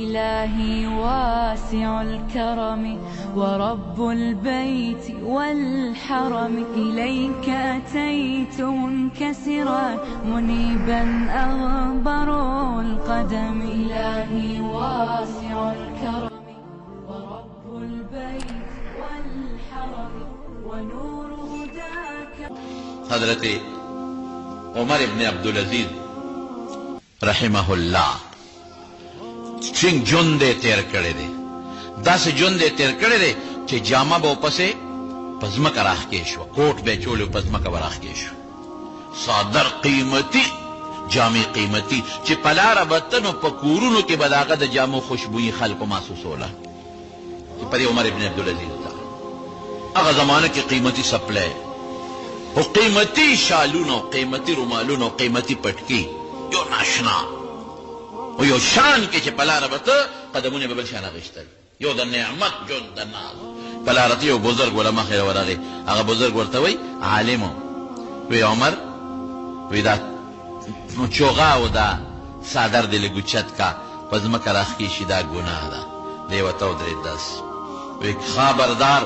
إلهي واسع الكرم ورب البيت والحرم إليك أتيت منكسرا منيبا أغبر القدم إلهي واسع الكرم ورب البيت والحرم ونور هداك. حضرت عمر ابن عبدالعزیز رحمه الله څنګه ژوند یې تیر کړی دی، داسې ژوند یې تیر کړی دی چې جامه به ورپسې په ځمکه راښکې شوه، کوټ به یې چولې په ځمکه به راښکې شو، صادر قیمتي جامې قیمتي چې په لاره به ته نو په کورونو کې به د هغه د جامو خوشبویي خلکو محسوسوله چې په دې عمر ابن عبدالعزیز ته هغه زمانه کې قیمتي سپلی او قیمتي شالونه او قیمتي رومالونه او قیمتي پټکي یو ناشنا او یو شان کې چې په لاره به ته قدمونه به بل شان اخیستل، یو د نعمت ژوند د ناز په لاره ته یو بزرګ له مخې راورغی، هغه بزرګ ورته وایي عالم وی عمر وی دا چوغه او دا څادر دې لږ اوچت کا په ځمکه راښکې شي دا ګناه ده. دی ورته ودرېد داسې وی خبردار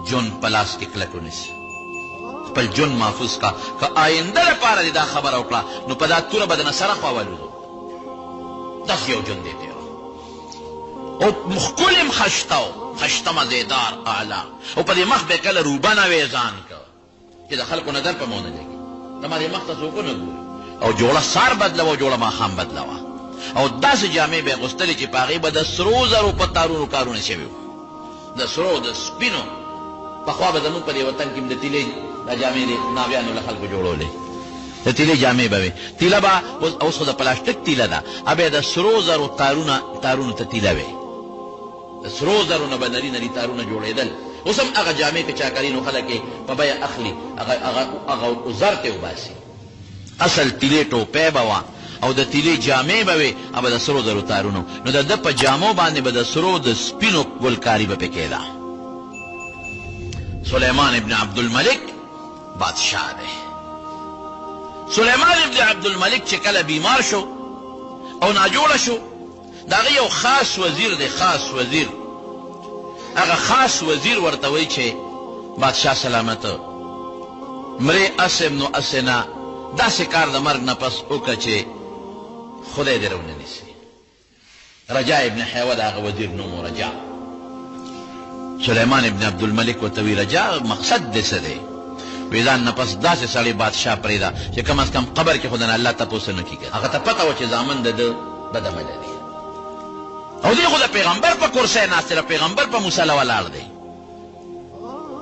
ژوند په لاس کې کلک ونیسي، خپل ژوند محفوظ کا، که آینده لپاره دې دا خبره وکړه نو په دا توره به د نه سره خوا ولوځو. داسې یو ژوند دی تېره او ښکلې م خشته و، خشته مزېدار اعلی، او په دې مخ به یې کله روبنه وې ځان که چې د خلکو نظر په مونه لګي، زما دې مخ ته څوک ونه ګوري، او جوړه سار بدلوه او جوړه ماښام بدلوه، او داسې جامې به یې اغوستلې چې په هغې به د سرو زرو په تارونو کارونه شوي وو، د سرو د سپینو. پخوا به زمونږ په دې وطن کې م د تیلې دا جامې د ناویانو له خلکو جوړولې، د تیلې جامې به وې، تیله به اوس خو د پلاسټک تیله ده، بیا د سرو زرو تارونو ته تیله وې، د سرو زرو نه به نري نري تارونه جوړېدل. اوس هم هغه جامې که چا کوي نو خلک یې په بیه اخلي، هغه زر ته وباسي، اصل تیلې ټوپۍ به وه او د تیلې جامې به وې او به د سرو زرو تارونو، نو د ده په جامو باندې به د سرو د سپینو ګلکاري به پې کېده. سلیمان ابن عبدالملک بادشاہ دی. سلیمان ابن عبدالملک چې کله بیمار شو او ناجوړه شو، د هغه یو خاص وزیر دی، خاص وزیر، هغه خاص وزیر ورته وایي چې بادشاه سلامته مرې اسم نو اسنه داسې کار د مرګ نه پس وکړه چې خدای دې رونه نیسي. رجا ابن حیوه د هغه وزیر نوم و رجا. سلیمان ابن عبدالملک ورته وایي رجا مقصد دې څه دی؟ وی ځان نه پس داسې سړی بادشاه پرېږده چې کم از کم قبر کې خو د نه الله تپوس نه کېږي. هغه ته پته وه چې زامن د ده بدعمله دی او دی خو د پیغمبر په کرسی ناست دی، د پیغمبر په مصله ولاړ دی،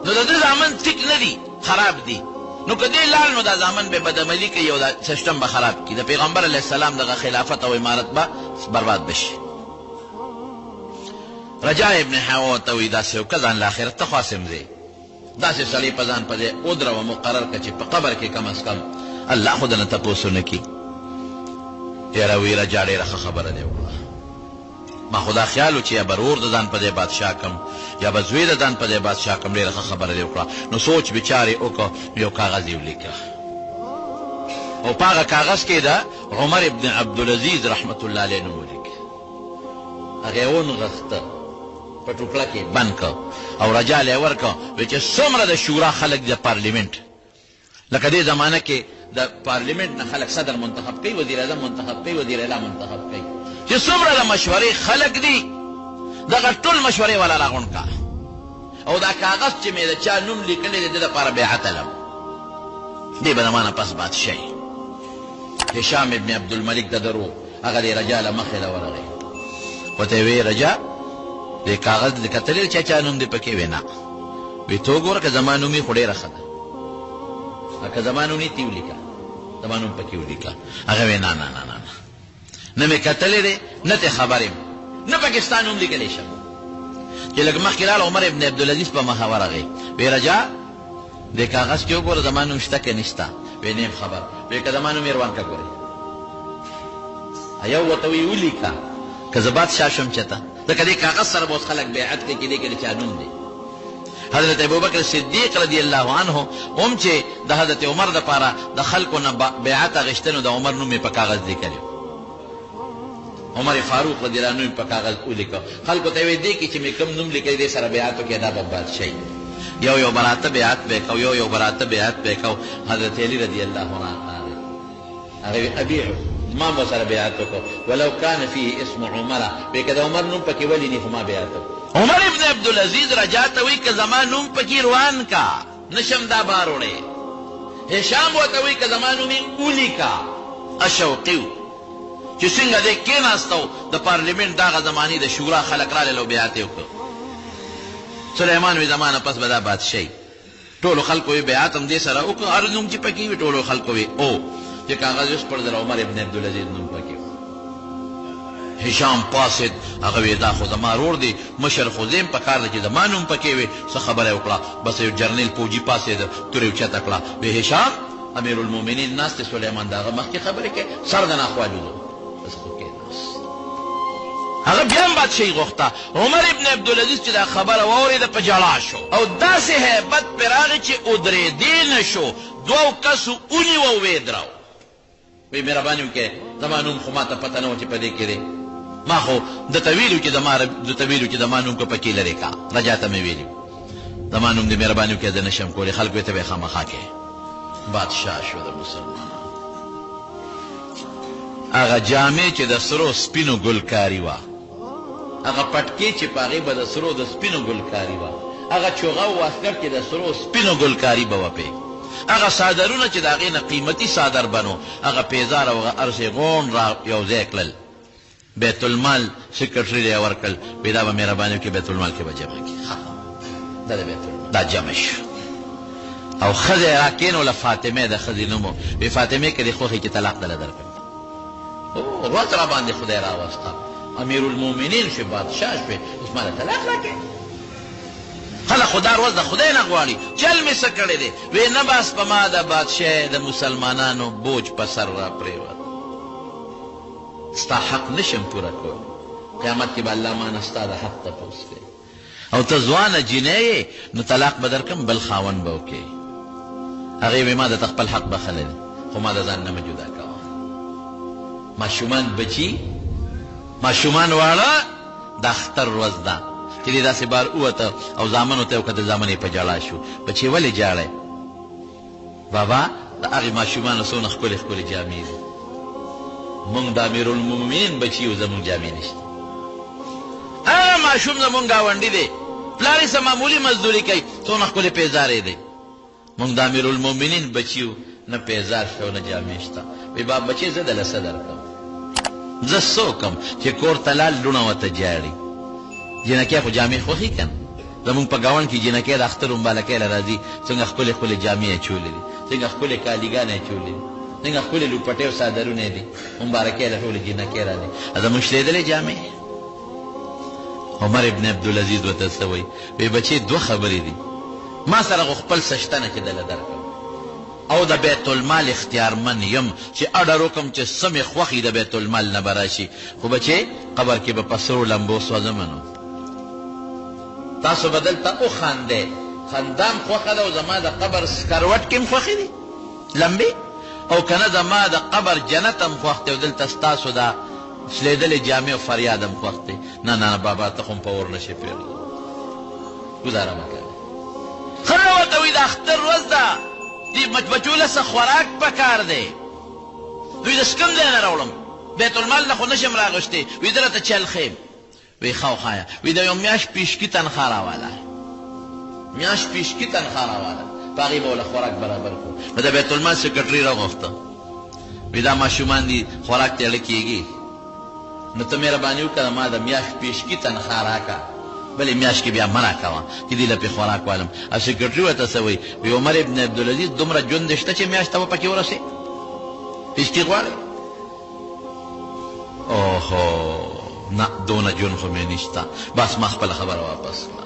نو د ده زامن ټیک نه دي، خراب دي، نو که دی لاړ نو دا زامن به بدعملي کوي او دا سیسټم به خراب کړي، د پیغمبر علیه السلام دغه خلافت او امارت به برباد بشي. رجا ابن حیوه ورته وایي داسې وکړه ځان له آخرت ته خواصم دی، داسې سړی په ځان په ځای ودروه مقرر کړه چې په قبر کې کم از کم الله خو دنه تپوس ونه کړي. یاره وی رجا ډېره ښه خبره دی وکړه، ما خو دا خیال و چې یا به ورور د ځان په ځای بادشاه کم یا به زوی د ځان په ځای بادشاه کم، ډېره ښه خبره دی وکړه. نو سوچ بچارې وکړه، یو کاغذ یې ولیکه او په هغه کاغذ کې د عمر ابن عبدالعزیز رحمت الله علیه نوم ولیکه، هغه یې ونغښته په ټوکړه کې بند کړ او رجا له یې ورکړه، وایي چې څومره د شورا خلک د پارلیمنټ، لکه دې زمانه کې د پارلیمنټ نه خلک صدر منتخب کوي، وزیر اعظم منتخب کوي، وزیر اعلی منتخب کوي، چې څومره د مشورې خلک دي دغه ټول مشورې والا راغونډ کا، او دا کاغذ چې مې د چا نوم لیکلی دی د ده لپاره بیعت علم، دې به د ما نه پس بادشاهي. هشام ابن عبدالملک د درو هغه دې رجا له مخې له ورغی، ورته یې ویې رجا دې کاغذ دې کتلی چې چا نوم دې پکې وی نه، وی ته وګوره که زما نوم یې خو ډېره ښه ده، که زما نوم یې تی ولیکه، زما نوم پکې ولیکه. هغه وی نه نه نه نه نه مې کتلی دی، نه ترې خبر یم، نه پکې ستا نوم لیکلی شم. چې لږ مخکې راله عمر ابن عبدالعزیز په مخه ورغی، وی رجا دې کاغذ کې وګوره زما نوم شته که نشته؟ وی نه یم خبر. وی که زما نوم یې روان که ګورې، یو ورته وی ولیکه که زه بادشاه شم چېته، ځکه دې کاغذ سره به اوس خلک بیعت کوي چې دې کې د چا نوم دی. حضرت ابوبکر صدیق رضی الله عنه هم چې د حضرت عمر دپاره د خلکو نه بیعت اخیسته نو د عمر نوم یې په کاغذ لیکلی، عمر فاروق رضی الله عنه په کاغذ ولیکه خلکو ته وی دی کې چې مې کوم نوم لیکلی دی سره بیعت وکړي دا به باد شي یو براته بیعت به کو یو براته بیعت به کو حضرت علی رضی الله عنه هغه ابيع ما به سره بیعت وکړو ولو کان فيه اسم عمر به کده عمر نوم پکې ولی نه ما بیعت وکړو عمر ابن عبدالعزیز رجاته وی که زما نوم پکې روان کا نشم دا بار وړې هشام ورته وی که زما نوم یې ولیکا اشوقي چې څنګه دی کېناستو د پارلیمنټ دغه زمانې د شورا خلک راغلل او بیعت یې وکړو سلیمان وی زمانه پس به دا بادشاهي ټولو خلکو یې بیعت هم دې سره وکړو هر نوم چې پکې وي ټولو خلکو وی او چې کاغذ وسپړدل عمر ابن عبدالعزیز نوم پکې هشام پاسد هغه وی دا خو زما رور دی مشر خو زم په کار دی چې زما نوم پکې وي څه خبره وکړه بس یو جرنیل فوجي پاسد تورې اوچته کړه وی هشام امیر المؤمنین ناست سلیمان دغه مخکې خبرې کوي سر د ناخوالو بس خو کېناست هغه بیا هم بادشاهي غوښته عمر ابن عبدالعزیز چې دا خبره واورېده په ژړا شو او داسې هیبت پرې راغی چې ودرېدی نه شو دوو کسو ونیوه ویې دراو وی مهرباني وکړې زما نوم خو ما ته پته نه وه چې په دې کې دی ما خو درته ویلي چې زما نوم که پکې لرې کا رجا ته مې ویلي زما نوم دې مهرباني وکړې زه نه شم کولی خلکو یې ته به یې خامخا کې بادشاه شو د مسلمانانو هغه جامې چې د سرو سپینو ګلکاري وه هغه پټکې چې په هغې به د سرو د سپینو ګلکاري وه هغه چوغه او واسکټ چې د سرو سپینو ګلکاري به وه پې هغه صادرونه چې د هغې نه قیمتي صادر بنو هغه پیزار او هغه ارسې غونډ را یو ځای کړل بیت المال سکرټري ته یې ورکړل وایي دا به مهرباني وکړي بیت المال کې به جمع کړي دا د بیت المال دا جمع شو او ښځه یې راکېنوله فاطمې د ښځې نوم وی فاطمې که دې خوښې چې طلاق دله درکړم ورځ را باندې خدای راوسته امیر المؤمنین شوې بادشاه شوې اوس ما له طلاق راکړې خلک خو دا ورځ د خدای نه غواړي چل مې څه کړی دی وی نه بس په ما د بادشاه د مسلمانانو بوج په سر را پرېوت ستا حق نشم پوره کولی قیامت کې به الله مانه ستا د حق تپوس کوي او ته ځوانه جینۍ یې نو طلاق به درکړم بل خاوند به وکړې هغې وی ما درته خپل حق بخلی دی خو ما د ځان نه مه جدا کوه ماشومان بچي ماشومان واړه د اختر ورځ ده چې دې داسې بار ووته او زامنو ته یې وکتل زامن یې په ژړا شو بچې ولې ژاړئ بابا د هغې ماشومانو څونه ښکلې ښکلې جامې دي مونږ د امیر المؤمنین بچي یو زمونږ جامې نشته هغه ماشوم زمونږ ګاونډي دی پلار یې څه معمولي مزدوري کوي څونه ښکلې پیزارې دی مونږ د امیر المؤمنین بچي یو نه پیزار شته او نه جامې شته وی باب بچې زه دله څه درکړم زه څه وکړم چې کور ته لاړ لوڼه ورته جاړي جنکۍ خو جامې خوښي که نه زمونږ په ګاونډ کې جنکۍ د اختر مبارکۍ له راځي څنګه ښکلې ښکلې جامې یې چولې دي څنګه ښکلې کالیګانې یې چولې دي څنګه ښکلې لوپټې او څادرونه یې دي مبارکۍ له ټولې جنکۍ راځي زمونږ شلېدلې جامې عمر ابن عبدالعزیز ورته څه وایي وایي بچې دوه خبرې دي ما سره خو خپل څه شته نه چې دله درکړم او د بیت المال اختیارمن یم چې اډر وکړم چې څه مې خوښي د بیت المال نه به راشي خو بچې قبر کې به په سرو لمبو سوځم نو تاسو به دلته وخاندئ خندام خوښه ده او زما د قبر سکروټ کې هم خوښې دي لمبې او که نه زما د قبر جنت هم خوښ دی او دلته ستاسو دا شلېدلې جامې او فریاد هم خوښ دی نه نه بابا ته خو هم په اور نشې پرېږدو ګزاره مه کوې ښه نه ورته وایي د اختر ورځ ده دې بچو له څه خوراک پکار دی دوی د کوم ځای نه راوړم بیت المال نه خو نشم راغوښتې وایي زه راته چل ښیم وی خو خایا وی د یو میاشت پیشکي تنخوا راواله میاشت پیشکي تنخوا راواله په هغې به وله خوراک برابر کړو نو د بیت المال سکرټري راغوښته وی دا ماشومان دي خوراک ته اړه کېږي نو ته مهرباني وکړه ما د میاشت پیشکي تنخوا راکړه بلې میاشت کې بیا منع کوه چې دې له پې خوراک والم او سکرټري ورته څه وایي وی عمر ابن عبدالعزیز دومره ژوند دې شته چې میاشت ته به پکې ورسې پیشکي غواړې اوهو نه دونه جون خو مې نشته بس ما خپله خبره واپس کړه